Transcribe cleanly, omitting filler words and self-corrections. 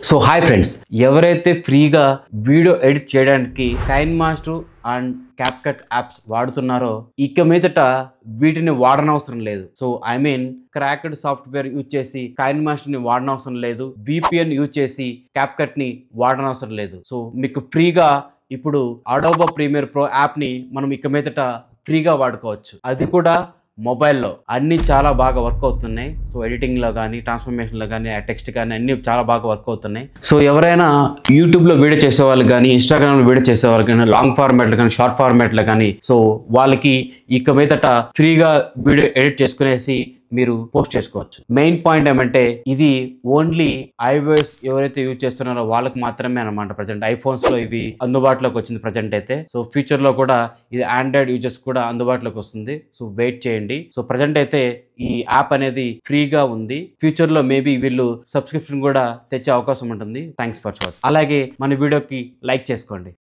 So hi friends, ఎవరైతే ఫ్రీగా video edit చేయడానికి KineMaster and CapCut apps వాడుతున్నారో ఇక మీదట వీటిని వాడనవసరం లేదు. So I mean cracked software use చేసి కైన్ మాస్టర్ ని వాడనవసరం లేదు, VPN యూజ్ చేసి క్యాప్కట్ ని వాడనవసరం లేదు. సో మీకు ఫ్రీగా ఇప్పుడు అడోబ్ ప్రీమియర్ ప్రో యాప్ ని మనం ఇక మీదట ఫ్రీగా వాడుకోవచ్చు. అది కూడా మొబైల్లో. అన్నీ చాలా బాగా వర్క్ అవుతున్నాయి. సో ఎడిటింగ్లో కానీ, ట్రాన్స్ఫర్మేషన్లో కానీ, టెక్స్ట్ కానీ అన్నీ చాలా బాగా వర్క్ అవుతున్నాయి. సో ఎవరైనా యూట్యూబ్లో వీడియో చేసేవాళ్ళు కానీ, ఇన్స్టాగ్రామ్లో వీడియో చేసేవాళ్ళు కానీ, లాంగ్ ఫార్మాట్లు కానీ, షార్ట్ ఫార్మాట్లో కానీ, సో వాళ్ళకి ఇక మీదట ఫ్రీగా వీడియో ఎడిట్ చేసుకునేసి మీరు పోస్ట్ చేసుకోవచ్చు. మెయిన్ పాయింట్ ఏమంటే ఇది ఓన్లీ iOS ఎవరైతే యూజ్ చేస్తున్నారో వాళ్ళకి మాత్రమే అనమాట. ప్రజెంట్ ఐఫోన్స్ లో ఇవి అందుబాటులోకి వచ్చింది ప్రజెంట్ అయితే. సో ఫ్యూచర్ లో కూడా ఇది ఆండ్రాయిడ్ యూజర్స్ కూడా అందుబాటులోకి వస్తుంది. సో వెయిట్ చేయండి. సో ప్రజెంట్ అయితే ఈ యాప్ అనేది ఫ్రీగా ఉంది. ఫ్యూచర్ లో మేబీ వీళ్ళు సబ్స్క్రిప్షన్ కూడా తెచ్చే అవకాశం ఉంటుంది. Thanks for watching. అలాగే మన వీడియోకి లైక్ చేసుకోండి.